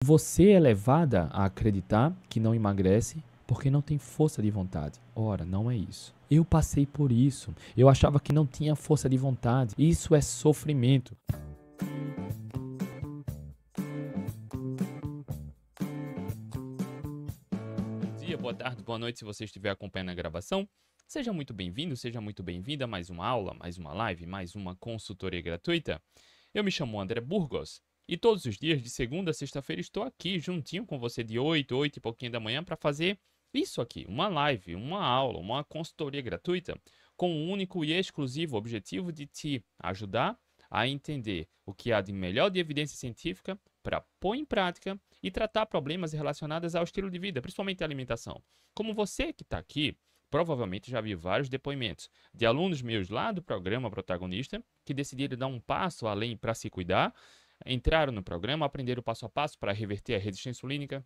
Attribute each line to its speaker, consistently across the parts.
Speaker 1: Você é levada a acreditar que não emagrece porque não tem força de vontade. Ora, não é isso. Eu passei por isso. Eu achava que não tinha força de vontade. Isso é sofrimento. Bom dia, boa tarde, boa noite se você estiver acompanhando a gravação. Seja muito bem-vindo, seja muito bem-vinda a mais uma aula, mais uma live, mais uma consultoria gratuita. Eu me chamo André Burgos e todos os dias, de segunda a sexta-feira, estou aqui juntinho com você de 8 e pouquinho da manhã para fazer isso aqui, uma live, uma aula, uma consultoria gratuita com o único e exclusivo objetivo de te ajudar a entender o que há de melhor de evidência científica para pôr em prática e tratar problemas relacionados ao estilo de vida, principalmente a alimentação. Como você que está aqui, provavelmente já viu vários depoimentos de alunos meus lá do programa Protagonista que decidiram dar um passo além para se cuidar, entraram no programa, aprenderam passo a passo para reverter a resistência insulínica,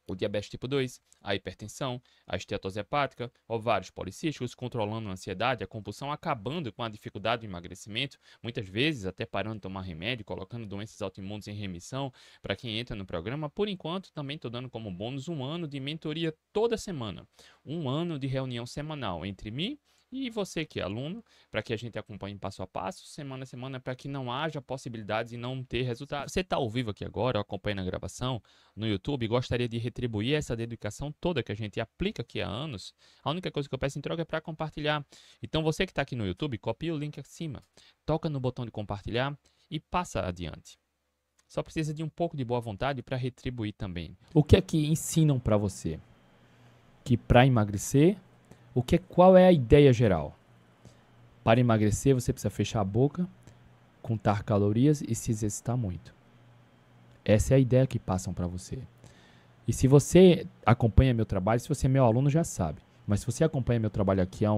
Speaker 1: o diabetes tipo 2, a hipertensão, a esteatose hepática, ovários policísticos, controlando a ansiedade, a compulsão, acabando com a dificuldade do emagrecimento, muitas vezes até parando de tomar remédio, colocando doenças autoimunes em remissão para quem entra no programa. Por enquanto, também estou dando como bônus 1 ano de mentoria toda semana, 1 ano de reunião semanal entre mim e você que é aluno, para que a gente acompanhe passo a passo, semana a semana, para que não haja possibilidade de não ter resultado. Você está ao vivo aqui agora, acompanhando a gravação no YouTube, e gostaria de retribuir essa dedicação toda que a gente aplica aqui há anos. A única coisa que eu peço em troca é para compartilhar. Então você que está aqui no YouTube, copia o link acima, toca no botão de compartilhar e passa adiante. Só precisa de um pouco de boa vontade para retribuir também. O que é que ensinam para você? Que para emagrecer, qual é a ideia geral? Para emagrecer, você precisa fechar a boca, contar calorias e se exercitar muito. Essa é a ideia que passam para você. E se você acompanha meu trabalho, se você é meu aluno, já sabe. Mas se você acompanha meu trabalho aqui há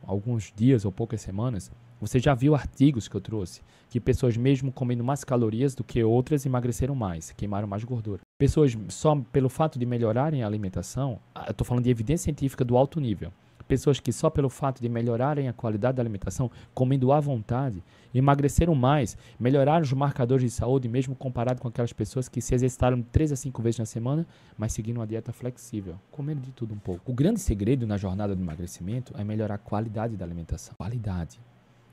Speaker 1: alguns dias ou poucas semanas, você já viu artigos que eu trouxe, que pessoas mesmo comendo mais calorias do que outras emagreceram mais, queimaram mais gordura. Pessoas só pelo fato de melhorarem a alimentação, eu estou falando de evidência científica do alto nível, pessoas que só pelo fato de melhorarem a qualidade da alimentação, comendo à vontade, emagreceram mais, melhoraram os marcadores de saúde, mesmo comparado com aquelas pessoas que se exercitaram 3 a 5 vezes na semana, mas seguindo uma dieta flexível, comendo de tudo um pouco. O grande segredo na jornada do emagrecimento é melhorar a qualidade da alimentação. Qualidade.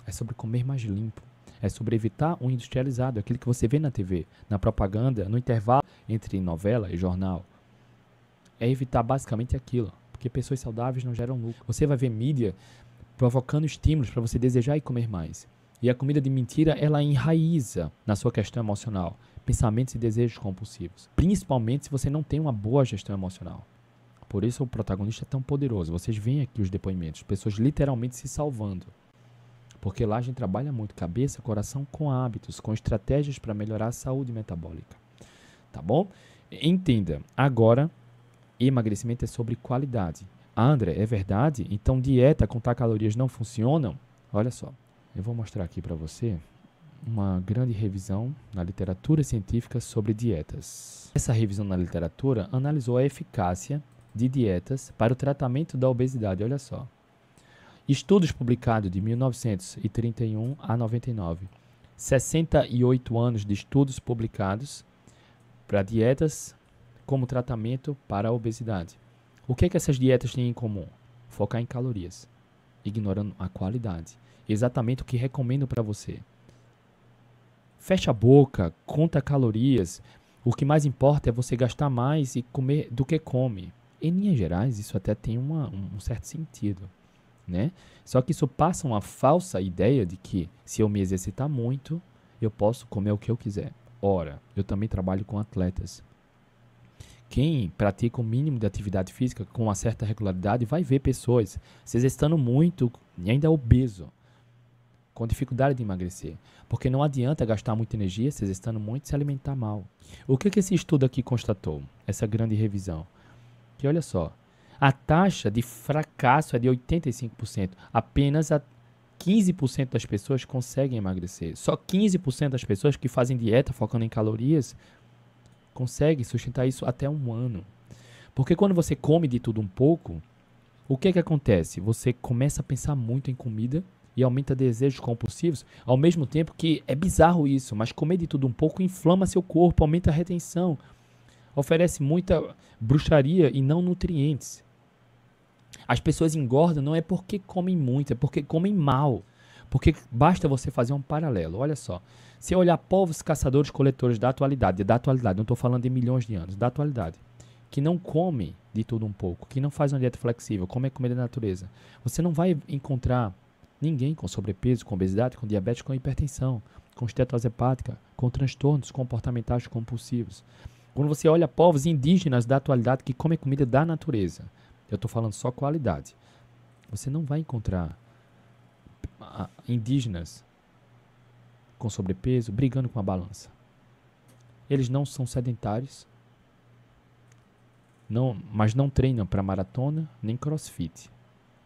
Speaker 1: É sobre comer mais limpo. É sobre evitar o industrializado, aquilo que você vê na TV, na propaganda, no intervalo entre novela e jornal. É evitar basicamente aquilo. Porque pessoas saudáveis não geram lucro. Você vai ver mídia provocando estímulos para você desejar e comer mais. E a comida de mentira, ela enraiza na sua questão emocional. Pensamentos e desejos compulsivos. Principalmente se você não tem uma boa gestão emocional. Por isso o protagonista é tão poderoso. Vocês veem aqui os depoimentos. Pessoas literalmente se salvando. Porque lá a gente trabalha muito cabeça, coração com hábitos, com estratégias para melhorar a saúde metabólica. Tá bom? Entenda. Agora, emagrecimento é sobre qualidade. André, é verdade? Então dieta, contar calorias não funcionam? Olha só, eu vou mostrar aqui para você uma grande revisão na literatura científica sobre dietas. Essa revisão na literatura analisou a eficácia de dietas para o tratamento da obesidade. Olha só. Estudos publicados de 1931 a 99. 68 anos de estudos publicados para dietas como tratamento para a obesidade. O que essas dietas têm em comum? Focar em calorias, ignorando a qualidade. Exatamente o que recomendo para você. Fecha a boca, conta calorias. O que mais importa é você gastar mais e comer do que come. Em linhas gerais, isso até tem um certo sentido, né? Só que isso passa uma falsa ideia de que se eu me exercitar muito, eu posso comer o que eu quiser. Ora, eu também trabalho com atletas. Quem pratica o mínimo de atividade física com uma certa regularidade vai ver pessoas se exercitando muito e ainda obeso, com dificuldade de emagrecer. Porque não adianta gastar muita energia se exercitando muito e se alimentar mal. O que esse estudo aqui constatou? Essa grande revisão. Que olha só, a taxa de fracasso é de 85%. Apenas 15% das pessoas conseguem emagrecer. Só 15% das pessoas que fazem dieta focando em calorias consegue sustentar isso até 1 ano. Porque quando você come de tudo um pouco, o que acontece? Você começa a pensar muito em comida e aumenta desejos compulsivos, ao mesmo tempo que é bizarro isso, mas comer de tudo um pouco inflama seu corpo, aumenta a retenção.
Speaker 2: Oferece muita bruxaria e não nutrientes. As pessoas engordam não é porque comem muito, é porque comem mal. Porque basta você fazer um paralelo. Olha só. Se olhar povos caçadores coletores da atualidade, não estou falando de milhões de anos, da atualidade, que não comem de tudo um pouco, que não fazem uma dieta flexível, comem comida da natureza, você não vai encontrar ninguém com sobrepeso, com obesidade, com diabetes, com hipertensão, com estetose hepática, com transtornos comportamentais compulsivos. Quando você olha povos indígenas da atualidade que comem comida da natureza, eu estou falando só qualidade, você não vai encontrar indígenas com sobrepeso brigando com a balança. Eles não são sedentários, mas não treinam para maratona nem crossfit.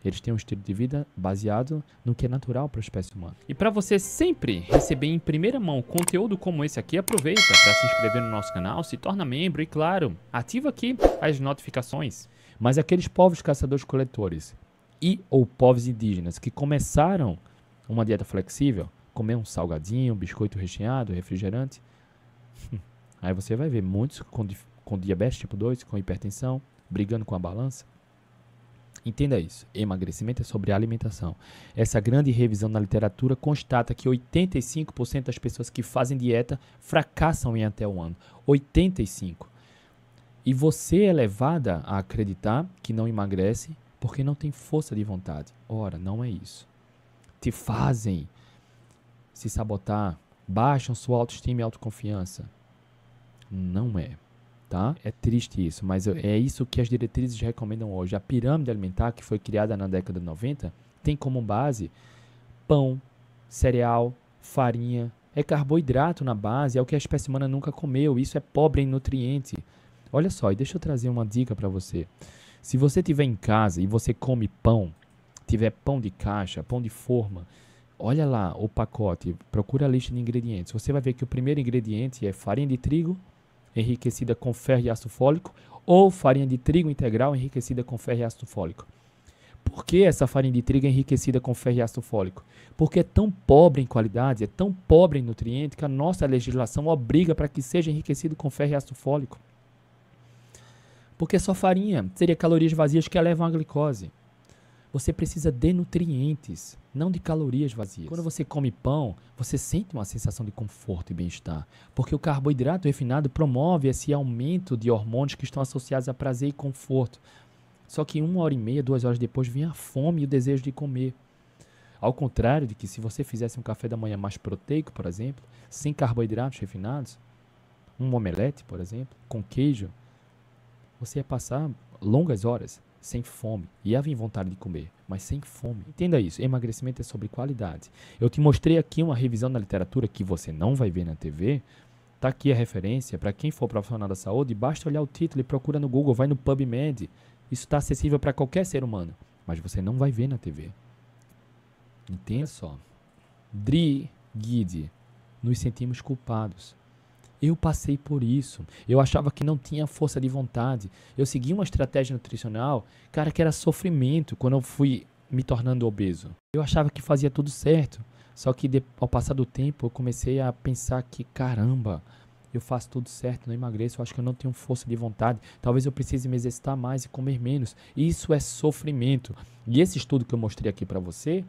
Speaker 2: Eles têm um estilo de vida baseado no que é natural para a espécie humana.
Speaker 1: E para você sempre receber em primeira mão conteúdo como esse aqui, aproveita para se inscrever no nosso canal, se torna membro e, claro, ativa aqui as notificações.
Speaker 2: Mas aqueles povos caçadores-coletores ou povos indígenas que começaram uma dieta flexível, comer um salgadinho, um biscoito recheado, refrigerante, aí você vai ver muitos com diabetes tipo 2, com hipertensão, brigando com a balança. Entenda isso, emagrecimento é sobre alimentação. Essa grande revisão na literatura constata que 85% das pessoas que fazem dieta fracassam em até um ano. 85%. E você é levada a acreditar que não emagrece porque não tem força de vontade. Ora, não é isso. Te fazem se sabotar, baixam sua autoestima e autoconfiança. Não é. Tá? É triste isso, mas é isso que as diretrizes recomendam hoje. A pirâmide alimentar, que foi criada na década de 90, tem como base pão, cereal, farinha, é carboidrato na base, é o que a espécie humana nunca comeu, isso é pobre em nutriente. Olha só, e deixa eu trazer uma dica para você. Se você estiver em casa e você come pão, tiver pão de caixa, pão de forma, olha lá o pacote, procura a lista de ingredientes. Você vai ver que o primeiro ingrediente é farinha de trigo, enriquecida com ferro e ácido fólico, ou farinha de trigo integral enriquecida com ferro e ácido fólico. Por que essa farinha de trigo é enriquecida com ferro e ácido fólico? Porque é tão pobre em qualidade, é tão pobre em nutriente, que a nossa legislação obriga para que seja enriquecido com ferro e ácido fólico. Porque só farinha seria calorias vazias que elevam a glicose. Você precisa de nutrientes, não de calorias vazias. Quando você come pão, você sente uma sensação de conforto e bem-estar, porque o carboidrato refinado promove esse aumento de hormônios que estão associados a prazer e conforto. Só que 1h30, 2 horas depois, vem a fome e o desejo de comer. Ao contrário de que se você fizesse um café da manhã mais proteico, por exemplo, sem carboidratos refinados, um omelete, por exemplo, com queijo, você ia passar longas horas sem fome. Ia vir vontade de comer, mas sem fome. Entenda isso, emagrecimento é sobre qualidade. Eu te mostrei aqui uma revisão da literatura que você não vai ver na TV. Está aqui a referência. Para quem for profissional da saúde, basta olhar o título e procura no Google, vai no PubMed. Isso está acessível para qualquer ser humano, mas você não vai ver na TV. Entenda só. Guide, nos sentimos culpados. Eu passei por isso. Eu achava que não tinha força de vontade. Eu segui uma estratégia nutricional, cara, que era sofrimento quando eu fui me tornando obeso. Eu achava que fazia tudo certo. Só que ao passar do tempo, eu comecei a pensar que, caramba, eu faço tudo certo, não emagreço, eu acho que eu não tenho força de vontade. Talvez eu precise me exercitar mais e comer menos. Isso é sofrimento. E esse estudo que eu mostrei aqui para você,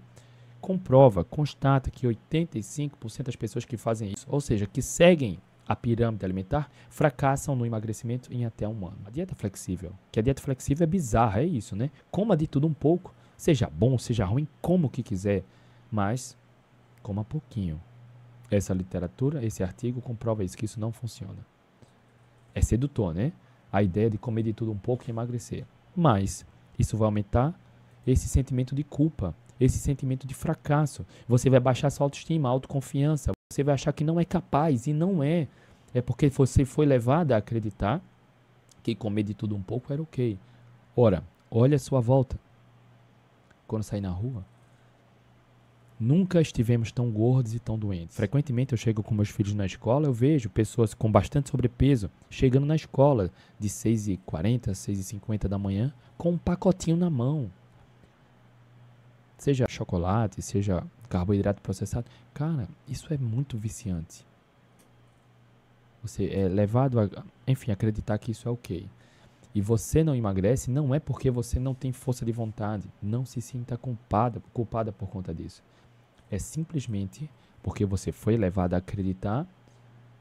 Speaker 2: constata que 85% das pessoas que fazem isso, ou seja, que seguem a pirâmide alimentar, fracassam no emagrecimento em até um ano. A dieta flexível, que a dieta flexível é bizarra, é isso, né? Coma de tudo um pouco, seja bom, seja ruim, coma o que quiser, mas coma pouquinho. Essa literatura, esse artigo comprova isso, que isso não funciona. É sedutor, né? A ideia de comer de tudo um pouco e emagrecer. Mas isso vai aumentar esse sentimento de culpa, esse sentimento de fracasso. Você vai baixar sua autoestima, autoconfiança. Você vai achar que não é capaz, e não é. É porque você foi levado a acreditar que comer de tudo um pouco era ok. Ora, olha a sua volta. Quando sair na rua, nunca estivemos tão gordos e tão doentes. Frequentemente eu chego com meus filhos na escola, eu vejo pessoas com bastante sobrepeso chegando na escola de 6h40, 6h50 da manhã, com um pacotinho na mão. Seja chocolate, seja carboidrato processado. Cara, isso é muito viciante. você é levado a, enfim, acreditar que isso é ok. E você não emagrece não é porque você não tem força de vontade. Não se sinta culpada por conta disso. É simplesmente porque você foi levado a acreditar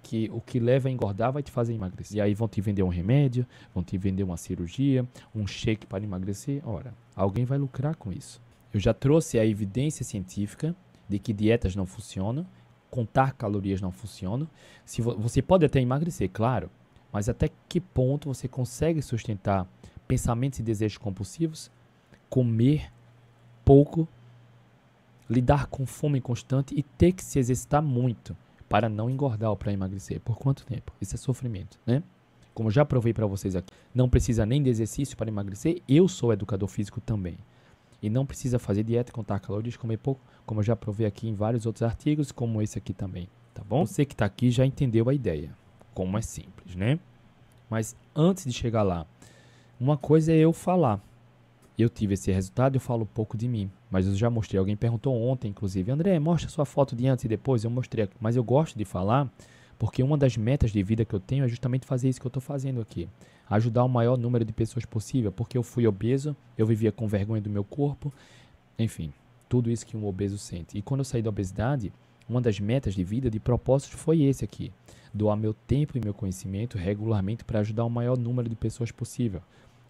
Speaker 2: que o que leva a engordar vai te fazer emagrecer. E aí vão te vender um remédio, vão te vender uma cirurgia, um shake para emagrecer. Ora, alguém vai lucrar com isso. Eu já trouxe a evidência científica de que dietas não funcionam, contar calorias não funciona. Você pode até emagrecer, claro, mas até que ponto você consegue sustentar pensamentos e desejos compulsivos, comer pouco, lidar com fome constante e ter que se exercitar muito para não engordar ou para emagrecer? Por quanto tempo? Isso é sofrimento, né? Como eu já provei para vocês aqui, não precisa nem de exercício para emagrecer. Eu sou educador físico também. E não precisa fazer dieta, contar calorias, comer pouco, como eu já provei aqui em vários outros artigos, como esse aqui também, tá bom? Você que está aqui já entendeu a ideia, como é simples, né? Mas antes de chegar lá, uma coisa é eu falar. Eu tive esse resultado, eu falo um pouco de mim. Mas eu já mostrei, alguém perguntou ontem, inclusive, André, mostra sua foto de antes e depois. Eu mostrei aqui. Mas eu gosto de falar, porque uma das metas de vida que eu tenho é justamente fazer isso que eu estou fazendo aqui. Ajudar o maior número de pessoas possível, porque eu fui obeso, eu vivia com vergonha do meu corpo, enfim, tudo isso que um obeso sente. E quando eu saí da obesidade, uma das metas de vida, de propósitos, foi esse aqui. Doar meu tempo e meu conhecimento regularmente para ajudar o maior número de pessoas possível.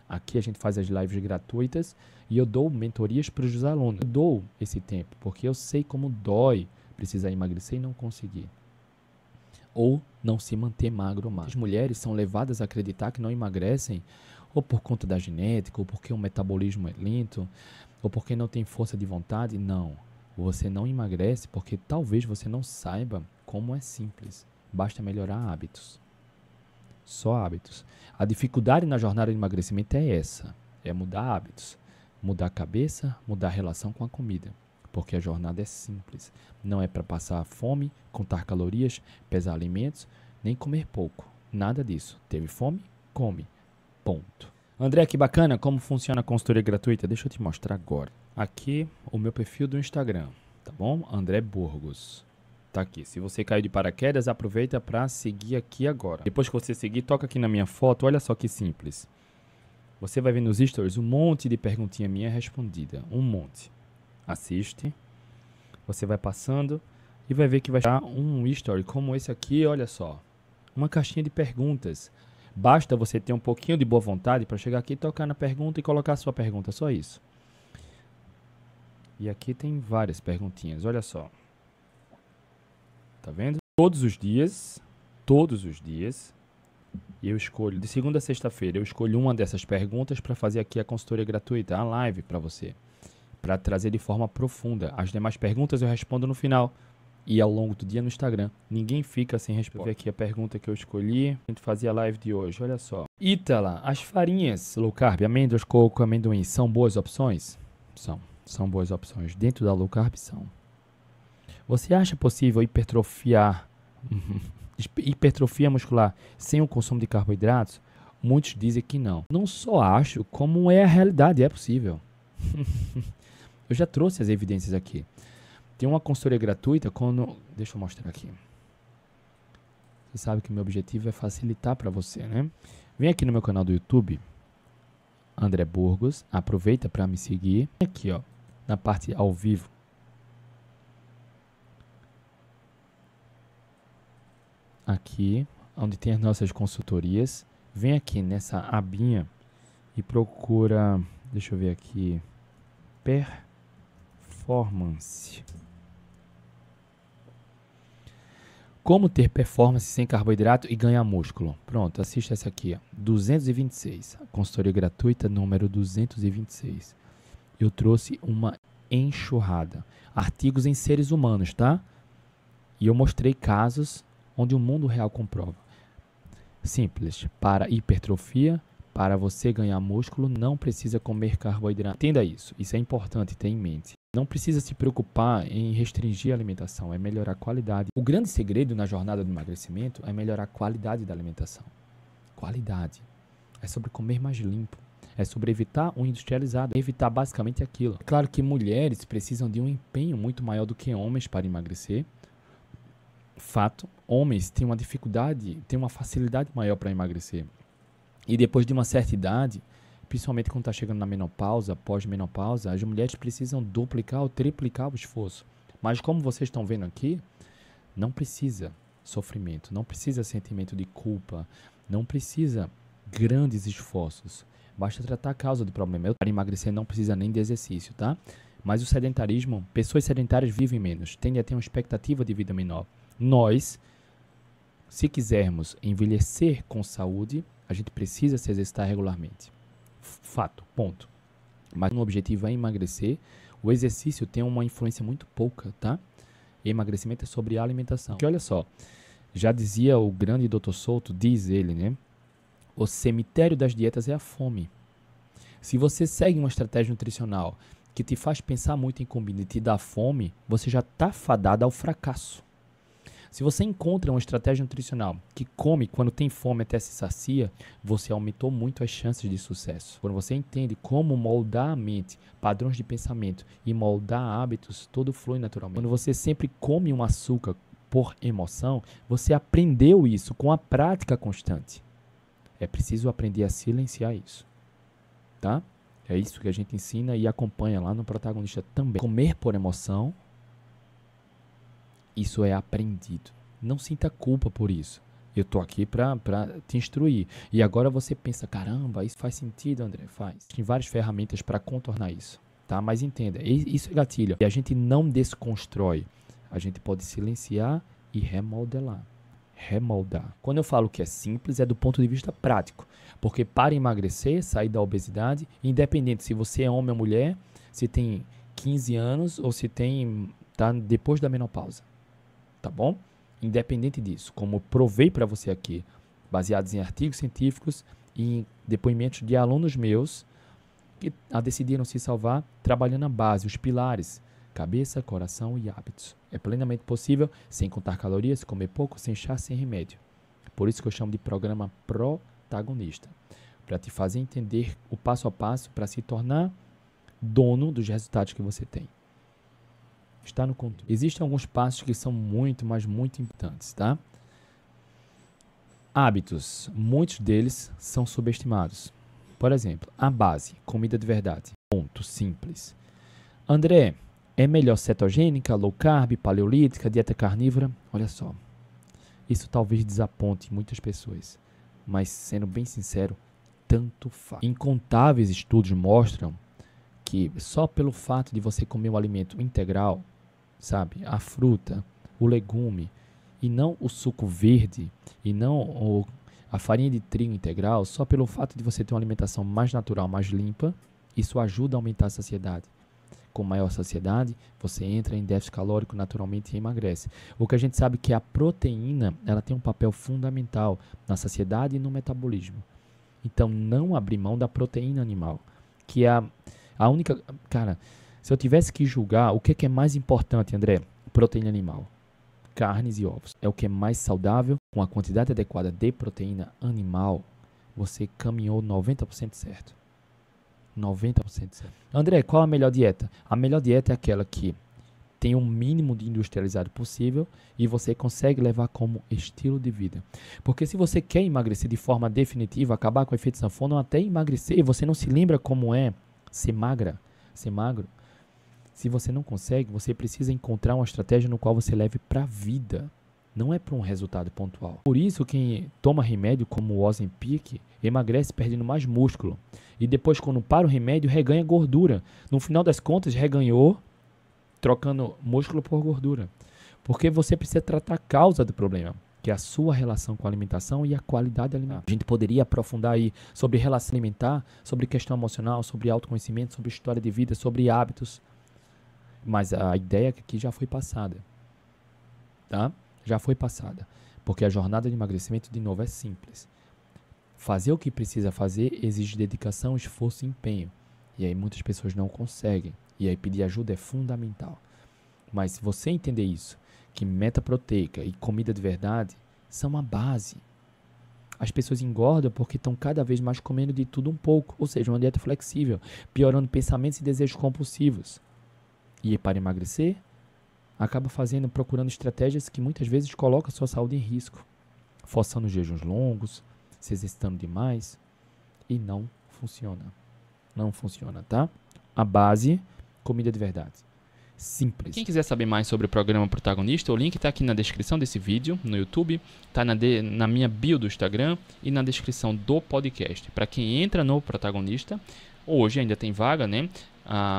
Speaker 2: Aqui a gente faz as lives gratuitas e eu dou mentorias para os alunos. Eu dou esse tempo, porque eu sei como dói precisar emagrecer e não conseguir. Ou não se manter magro ou magro. As mulheres são levadas a acreditar que não emagrecem ou por conta da genética, ou porque o metabolismo é lento, ou porque não tem força de vontade. Não. Você não emagrece porque talvez você não saiba como é simples. Basta melhorar hábitos. Só hábitos. A dificuldade na jornada de emagrecimento é essa. É mudar hábitos. Mudar a cabeça, mudar a relação com a comida. Porque a jornada é simples. Não é para passar fome, contar calorias, pesar alimentos, nem comer pouco. Nada disso. Teve fome? Come. Ponto. André, que bacana como funciona a consultoria gratuita. Deixa eu te mostrar agora. Aqui o meu perfil do Instagram, tá bom? André Burgos. Tá aqui. Se você caiu de paraquedas, aproveita para seguir aqui agora. Depois que você seguir, toca aqui na minha foto. Olha só que simples. Você vai ver nos stories um monte de perguntinha minha respondida. Um monte. Assiste. Você vai passando e vai ver que vai estar um story como esse aqui, olha só. Uma caixinha de perguntas. Basta você ter um pouquinho de boa vontade para chegar aqui, tocar na pergunta e colocar a sua pergunta. Só isso. E aqui tem várias perguntinhas, olha só. Tá vendo? Todos os dias, eu escolho, de segunda a sexta-feira, eu escolho uma dessas perguntas para fazer aqui a consultoria gratuita, a live para você. Para trazer de forma profunda. As demais perguntas eu respondo no final e ao longo do dia no Instagram. Ninguém fica sem resposta. Vou ver aqui a pergunta que eu escolhi. A gente fazia a live de hoje, olha só. Ítala, as farinhas low carb, amêndoas, coco, amendoim, são boas opções? São boas opções. Dentro da low carb são. Você acha possível hipertrofia muscular sem o consumo de carboidratos? Muitos dizem que não. Não só acho, como é a realidade, é possível. Eu já trouxe as evidências aqui. Tem uma consultoria gratuita quando... Deixa eu mostrar aqui. Você sabe que o meu objetivo é facilitar para você, né? Vem aqui no meu canal do YouTube, André Burgos. Aproveita para me seguir. Aqui, ó, na parte ao vivo. Aqui, onde tem as nossas consultorias. Vem aqui nessa abinha e procura... Deixa eu ver aqui. Performance. Como ter performance sem carboidrato e ganhar músculo. Pronto, assista essa aqui, ó, 226. A consultoria gratuita número 226. Eu trouxe uma enxurrada. Artigos em seres humanos, tá? E eu mostrei casos onde o mundo real comprova. Simples. Para hipertrofia, para você ganhar músculo, não precisa comer carboidrato. Entenda isso. Isso é importante ter em mente. Não precisa se preocupar em restringir a alimentação, é melhorar a qualidade. O grande segredo na jornada do emagrecimento é melhorar a qualidade da alimentação. Qualidade. É sobre comer mais limpo. É sobre evitar o industrializado. Evitar basicamente aquilo. É claro que mulheres precisam de um empenho muito maior do que homens para emagrecer. Fato, homens têm uma dificuldade, têm uma facilidade maior para emagrecer. E depois de uma certa idade, principalmente quando está chegando na menopausa, pós-menopausa, as mulheres precisam duplicar ou triplicar o esforço. Mas como vocês estão vendo aqui, não precisa sofrimento, não precisa sentimento de culpa, não precisa grandes esforços. Basta tratar a causa do problema. Para emagrecer não precisa nem de exercício, tá? Mas o sedentarismo, pessoas sedentárias vivem menos, tendem a ter uma expectativa de vida menor. Nós, se quisermos envelhecer com saúde, a gente precisa se exercitar regularmente. Fato, ponto. Mas o objetivo é emagrecer. O exercício tem uma influência muito pouca, tá? Emagrecimento é sobre alimentação. Porque olha só, já dizia o grande Dr. Souto, diz ele, né? O cemitério das dietas é a fome. Se você segue uma estratégia nutricional que te faz pensar muito em comida e te dá fome, você já está fadado ao fracasso. Se você encontra uma estratégia nutricional que come quando tem fome até se sacia, você aumentou muito as chances de sucesso. Quando você entende como moldar a mente, padrões de pensamento e moldar hábitos, tudo flui naturalmente. Quando você sempre come um açúcar por emoção, você aprendeu isso com a prática constante. É preciso aprender a silenciar isso, tá? É isso que a gente ensina e acompanha lá no Protagonista também. Comer por emoção, isso é aprendido. Não sinta culpa por isso. Eu tô aqui para te instruir. E agora você pensa, caramba, isso faz sentido, André? Faz. Tem várias ferramentas para contornar isso, tá? Mas entenda, isso é gatilho. E a gente não desconstrói. A gente pode silenciar e remodelar. Remoldar. Quando eu falo que é simples, é do ponto de vista prático. Porque para emagrecer, sair da obesidade, independente se você é homem ou mulher, se tem 15 anos ou se tá depois da menopausa. Tá bom? Independente disso, como provei para você aqui, baseados em artigos científicos e em depoimentos de alunos meus que decidiram se salvar trabalhando a base, os pilares, cabeça, coração e hábitos. É plenamente possível, sem contar calorias, comer pouco, sem chá, sem remédio. Por isso que eu chamo de programa protagonista, para te fazer entender o passo a passo para se tornar dono dos resultados que você tem. Está no controle. Existem alguns passos que são muito, mas muito importantes, tá? Hábitos. Muitos deles são subestimados. Por exemplo, a base, comida de verdade. Ponto simples. André, é melhor cetogênica, low carb, paleolítica, dieta carnívora? Olha só. Isso talvez desaponte muitas pessoas. Mas, sendo bem sincero, tanto faz. Incontáveis estudos mostram que só pelo fato de você comer um alimento integral, sabe, a fruta, o legume, e não o suco verde, e não a farinha de trigo integral, só pelo fato de você ter uma alimentação mais natural, mais limpa, isso ajuda a aumentar a saciedade. Com maior saciedade, você entra em déficit calórico naturalmente e emagrece. O que a gente sabe é que a proteína, ela tem um papel fundamental na saciedade e no metabolismo. Então, não abrir mão da proteína animal, que é a única... Cara, se eu tivesse que julgar, o que é mais importante, André? Proteína animal. Carnes e ovos. É o que é mais saudável, com a quantidade adequada de proteína animal, você caminhou 90% certo. 90% certo. André, qual a melhor dieta? A melhor dieta é aquela que tem o mínimo de industrializado possível e você consegue levar como estilo de vida. Porque se você quer emagrecer de forma definitiva, acabar com o efeito sanfona ou até emagrecer, e você não se lembra como é ser magra, ser magro, se você não consegue, você precisa encontrar uma estratégia no qual você leve para a vida. Não é para um resultado pontual. Por isso, quem toma remédio como o Ozempic, emagrece perdendo mais músculo. E depois, quando para o remédio, reganha gordura. No final das contas, reganhou trocando músculo por gordura. Porque você precisa tratar a causa do problema, que é a sua relação com a alimentação e a qualidade alimentar. A gente poderia aprofundar aí sobre relação alimentar, sobre questão emocional, sobre autoconhecimento, sobre história de vida, sobre hábitos. Mas a ideia aqui já foi passada, tá? Já foi passada. Porque a jornada de emagrecimento, de novo, é simples. Fazer o que precisa fazer exige dedicação, esforço e empenho. E aí muitas pessoas não conseguem. E aí pedir ajuda é fundamental. Mas se você entender isso, que meta proteica e comida de verdade são a base. As pessoas engordam porque estão cada vez mais comendo de tudo um pouco. Ou seja, uma dieta flexível, piorando pensamentos e desejos compulsivos. E para emagrecer, acaba procurando estratégias que muitas vezes colocam a sua saúde em risco, forçando jejuns longos, se exercitando demais, e não funciona. Não funciona, tá? A base, comida de verdade. Simples.
Speaker 1: Quem quiser saber mais sobre o programa Protagonista, o link está aqui na descrição desse vídeo, no YouTube, está na minha bio do Instagram e na descrição do podcast. Para quem entra no Protagonista, hoje ainda tem vaga, né?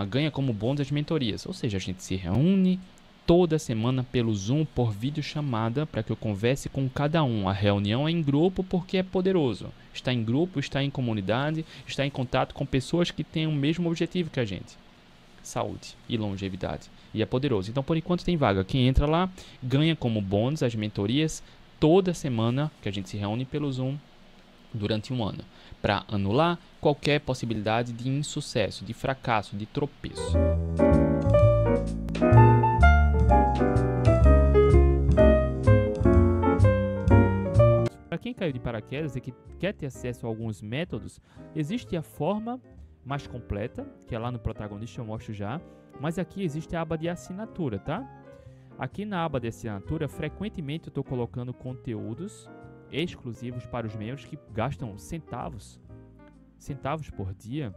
Speaker 1: Ganha como bônus as mentorias. Ou seja, a gente se reúne toda semana pelo Zoom por videochamada para que eu converse com cada um. A reunião é em grupo porque é poderoso. Está em grupo, está em comunidade, está em contato com pessoas que têm o mesmo objetivo que a gente. Saúde e longevidade. E é poderoso. Então, por enquanto, tem vaga. Quem entra lá ganha como bônus as mentorias toda semana que a gente se reúne pelo Zoom durante um ano, para anular qualquer possibilidade de insucesso, de fracasso, de tropeço. Para quem caiu de paraquedas e que quer ter acesso a alguns métodos, existe a forma mais completa, que é lá no Protagonista, eu mostro já, mas aqui existe a aba de assinatura, tá? Aqui na aba de assinatura, frequentemente eu estou colocando conteúdos exclusivos para os membros que gastam centavos por dia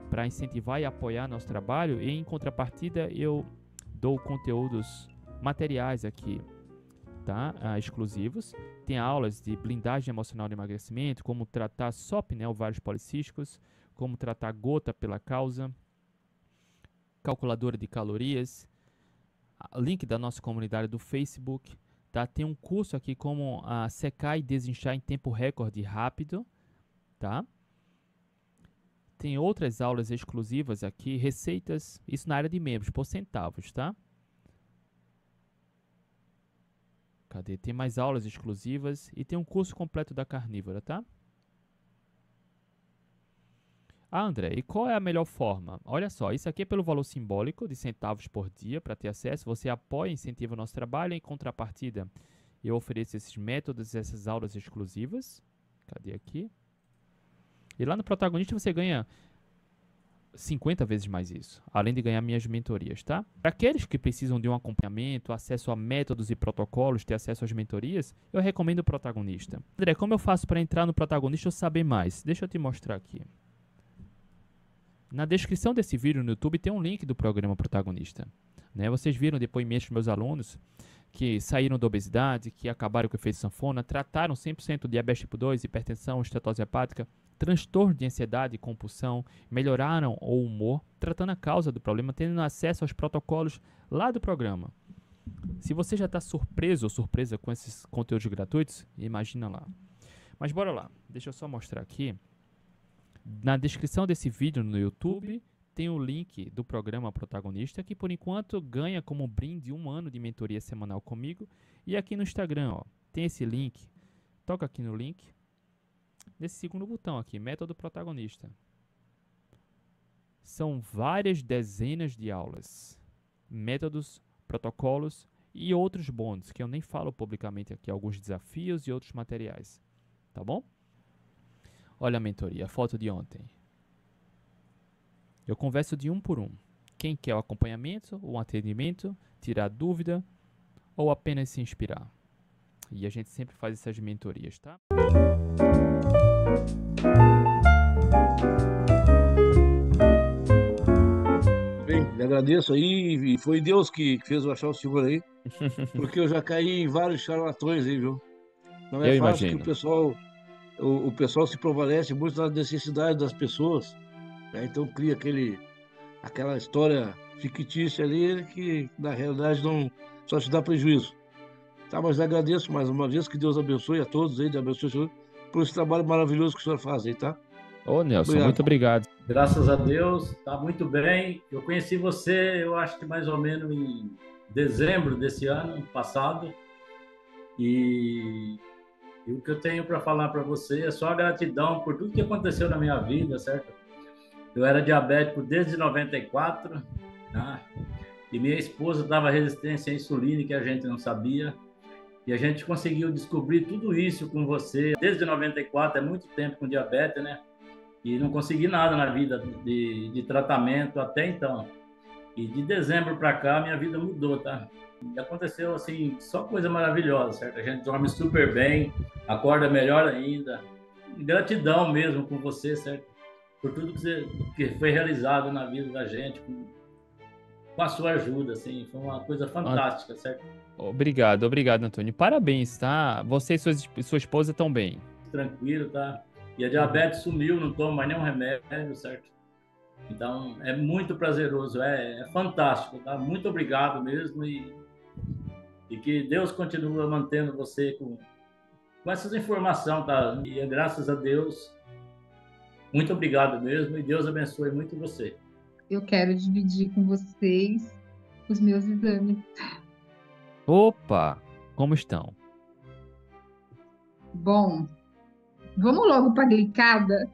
Speaker 1: para incentivar e apoiar nosso trabalho, e em contrapartida eu dou conteúdos materiais aqui, tá? Exclusivos. Tem aulas de blindagem emocional de emagrecimento, como tratar SOP, né, ovários policísticos, como tratar gota pela causa, calculadora de calorias, link da nossa comunidade do Facebook, tá? Tem um curso aqui como secar e desinchar em tempo recorde rápido, tá? Tem outras aulas exclusivas aqui, receitas, isso na área de membros, por centavos, tá? Cadê? Tem mais aulas exclusivas e tem um curso completo da carnívora, tá? André, e qual é a melhor forma? Olha só, isso aqui é pelo valor simbólico de centavos por dia para ter acesso. Você apoia e incentiva o nosso trabalho. Em contrapartida, eu ofereço esses métodos, essas aulas exclusivas. Cadê aqui? E lá no Protagonista você ganha 50 vezes mais isso, além de ganhar minhas mentorias, tá? Para aqueles que precisam de um acompanhamento, acesso a métodos e protocolos, ter acesso às mentorias, eu recomendo o Protagonista. André, como eu faço para entrar no Protagonista ou saber mais? Deixa eu te mostrar aqui. Na descrição desse vídeo no YouTube tem um link do programa Protagonista, né? Vocês viram depoimentos dos meus alunos que saíram da obesidade, que acabaram com o efeito sanfona, trataram 100% diabetes tipo 2, hipertensão, estetose hepática, transtorno de ansiedade e compulsão, melhoraram o humor, tratando a causa do problema, tendo acesso aos protocolos lá do programa. Se você já está surpreso ou surpresa com esses conteúdos gratuitos, imagina lá. Mas bora lá, deixa eu só mostrar aqui. Na descrição desse vídeo no YouTube tem o link do programa Protagonista, que por enquanto ganha como brinde 1 ano de mentoria semanal comigo. E aqui no Instagram, ó, tem esse link. Toca aqui no link. Nesse segundo botão aqui, Método Protagonista. São várias dezenas de aulas, métodos, protocolos e outros bônus, que eu nem falo publicamente aqui, alguns desafios e outros materiais. Tá bom? Olha a mentoria, a foto de ontem. Eu converso de um por um. Quem quer o acompanhamento, o atendimento, tirar dúvida ou apenas se inspirar. E a gente sempre faz essas mentorias, tá?
Speaker 3: Bem, lhe agradeço aí, e foi Deus que fez eu achar o senhor aí, porque eu já caí em vários charlatões aí, viu? Não é
Speaker 1: Eu
Speaker 3: fácil que
Speaker 1: imagino.
Speaker 3: o pessoal se prevalece muito das necessidades das pessoas, né? Então cria aquela história fictícia ali que na realidade não só te dá prejuízo. Tá, mas agradeço mais uma vez, que Deus abençoe a todos aí, Deus abençoe o senhor por esse trabalho maravilhoso que o senhor faz aí, tá?
Speaker 2: Ô, Nelson,
Speaker 3: Obrigado.
Speaker 2: muito obrigado.
Speaker 4: Graças a Deus, está muito bem. Eu conheci você, eu acho que mais ou menos em dezembro desse ano passado. E o que eu tenho para falar para você é só a gratidão por tudo que aconteceu na minha vida, certo? Eu era diabético desde 94, tá? E minha esposa dava resistência à insulina, que a gente não sabia. E a gente conseguiu descobrir tudo isso com você. Desde 94, é muito tempo com diabetes, né? E não consegui nada na vida de tratamento até então. E de dezembro para cá, minha vida mudou, tá? E aconteceu, assim, só coisa maravilhosa, certo? A gente dorme super bem, acorda melhor ainda. Gratidão mesmo com você, certo? Por tudo que foi realizado na vida da gente, com a sua ajuda, assim. Foi uma coisa fantástica, certo?
Speaker 1: Obrigado, Antônio. Parabéns, tá? Você e sua esposa estão bem.
Speaker 4: Tranquilo, tá? E a diabetes sumiu, não tomo mais nenhum remédio, certo? Então, é muito prazeroso, é fantástico, tá? Muito obrigado mesmo e que Deus continue mantendo você com essas informações, tá? E graças a Deus, muito obrigado mesmo e Deus abençoe muito você.
Speaker 5: Eu quero dividir com vocês os meus exames.
Speaker 1: Opa, como estão?
Speaker 5: Bom, vamos logo para a glicada.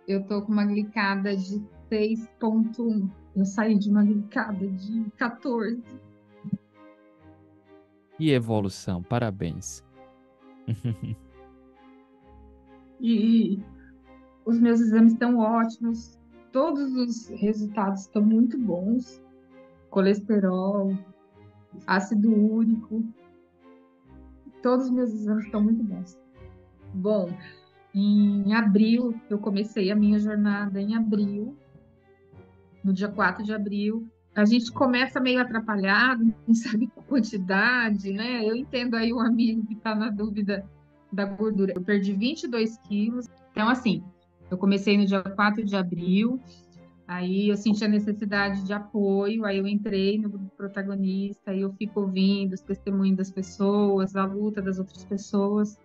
Speaker 5: Eu tô com uma glicada de 6,1. Eu saí de uma glicada de 14.
Speaker 1: E evolução, parabéns.
Speaker 5: E os meus exames estão ótimos. Todos os resultados estão muito bons. Colesterol, ácido úrico. Todos os meus exames estão muito bons. Bom, em abril, eu comecei a minha jornada em abril, no dia 4 de abril. A gente começa meio atrapalhado, não sabe a quantidade, né? Eu entendo aí o amigo que está na dúvida da gordura. Eu perdi 22 quilos. Então, assim, eu comecei no dia 4 de abril, aí eu senti a necessidade de apoio, aí eu entrei no grupo protagonista, aí eu fico ouvindo os testemunhos das pessoas, a luta das outras pessoas.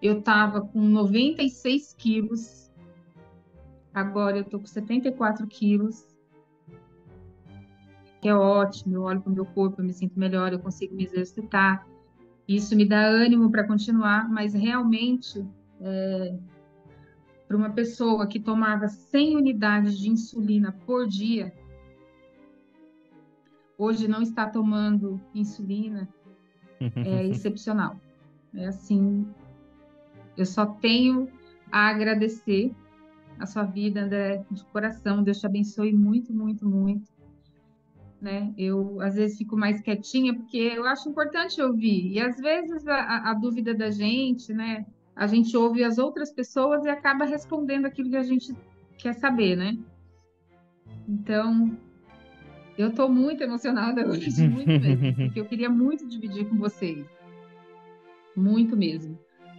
Speaker 5: Eu estava com 96 quilos, agora eu estou com 74 quilos, que é ótimo, eu olho para o meu corpo, eu me sinto melhor, eu consigo me exercitar, isso me dá ânimo para continuar, mas realmente, para uma pessoa que tomava 100 unidades de insulina por dia, hoje não está tomando insulina, é excepcional. É assim, eu só tenho a agradecer a sua vida, André, de coração. Deus te abençoe muito, muito, muito. Né? Eu, às vezes, fico mais quietinha, porque eu acho importante ouvir. E, às vezes, a dúvida da gente, né? A gente ouve as outras pessoas e acaba respondendo aquilo que a gente quer saber, né? Então, eu estou muito emocionada hoje, muito mesmo, porque eu queria muito dividir com vocês. Muito mesmo.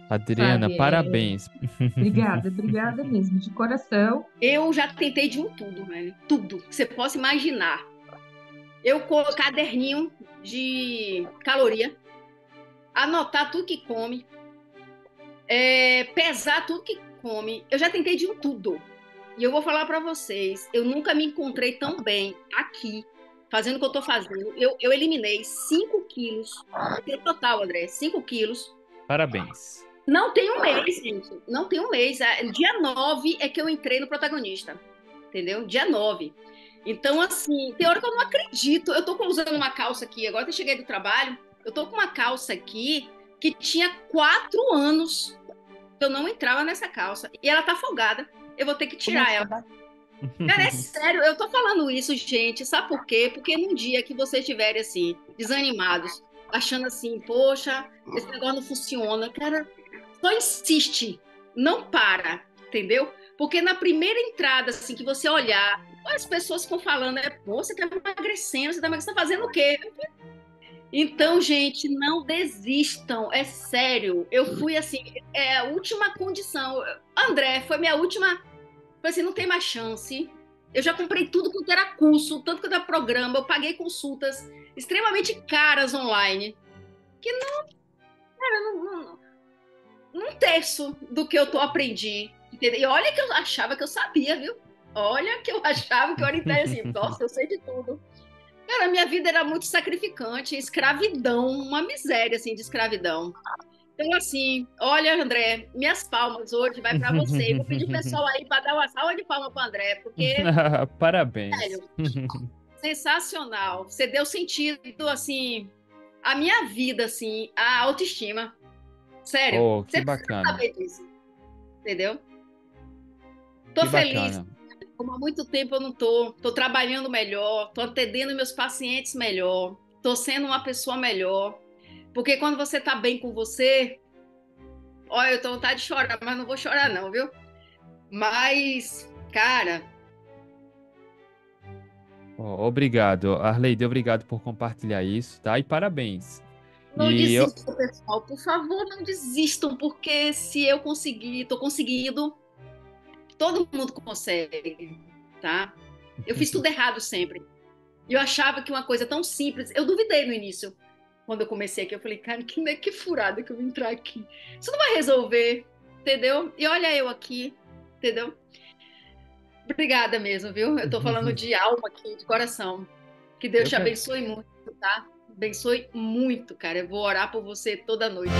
Speaker 1: Adriana,
Speaker 5: Sabe,
Speaker 1: parabéns.
Speaker 5: Obrigada mesmo, de coração.
Speaker 6: Eu já tentei de tudo, velho. Tudo que você possa imaginar. Eu coloco caderninho de caloria, anotar tudo que come, pesar tudo que come. Eu já tentei de tudo. E eu vou falar para vocês, eu nunca me encontrei tão bem aqui, fazendo o que eu tô fazendo. Eu eliminei 5 quilos, no total, André, 5 quilos.
Speaker 1: Parabéns.
Speaker 6: Não tem um mês, gente. Não tem um mês. Dia 9 é que eu entrei no protagonista. Entendeu? Dia 9. Então, assim, tem hora que eu não acredito. Eu tô usando uma calça aqui, agora que eu cheguei do trabalho, eu tô com uma calça aqui que tinha 4 anos que eu não entrava nessa calça. E ela tá folgada. Eu vou ter que tirar ela. Cara, é sério, eu tô falando isso, gente. Sabe por quê? Porque num dia que vocês estiverem, assim, desanimados, achando assim, poxa, esse negócio não funciona, cara, só insiste, não para, entendeu? Porque na primeira entrada, assim, que você olhar, as pessoas ficam falando, pô, você tá emagrecendo, você tá fazendo o quê? Então, gente, não desistam, é sério. Eu fui, assim, a última condição. André, foi minha última, foi assim, não tem mais chance. Eu já comprei tudo quanto era curso, tanto quanto era programa, eu paguei consultas extremamente caras online, que não, cara, um terço do que eu aprendi, entendeu? E olha que eu achava que eu sabia, viu? Olha que eu achava que eu era assim, nossa, eu sei de tudo. Cara, minha vida era muito sacrificante, escravidão, uma miséria, assim, de escravidão. Então, assim, olha, André, minhas palmas hoje vai para você. Vou pedir o pessoal aí para dar uma salva de palmas para André, porque...
Speaker 1: Parabéns.
Speaker 6: Sério, sensacional. Você deu sentido, assim, à minha vida, assim, à autoestima. Sério.
Speaker 1: Oh, que
Speaker 6: você
Speaker 1: bacana.
Speaker 6: precisa saber disso. Entendeu? Tô
Speaker 1: Que
Speaker 6: feliz.
Speaker 1: bacana.
Speaker 6: como há muito tempo eu não tô trabalhando melhor, tô atendendo meus pacientes melhor, tô sendo uma pessoa melhor. Porque quando você tá bem com você, olha, eu tô com vontade de chorar, mas não vou chorar não, viu? Mas, cara...
Speaker 2: Obrigado, Arleide, obrigado por compartilhar isso, tá? E parabéns.
Speaker 6: Não
Speaker 2: E eu,
Speaker 6: desistam, pessoal. Por favor, não desistam, porque se eu conseguir, tô conseguindo, todo mundo consegue, tá? Eu fiz tudo errado sempre. E eu achava que uma coisa tão simples... Eu duvidei no início, quando eu comecei aqui. Eu falei, cara, que furada que eu vou entrar aqui. Isso não vai resolver, entendeu? E olha eu aqui, entendeu? Obrigada mesmo, viu? Eu tô falando de alma aqui, de coração. Que Deus
Speaker 2: Eu
Speaker 6: te
Speaker 2: que-
Speaker 6: abençoe muito, tá? Abençoe muito, cara. Eu vou orar por você toda noite.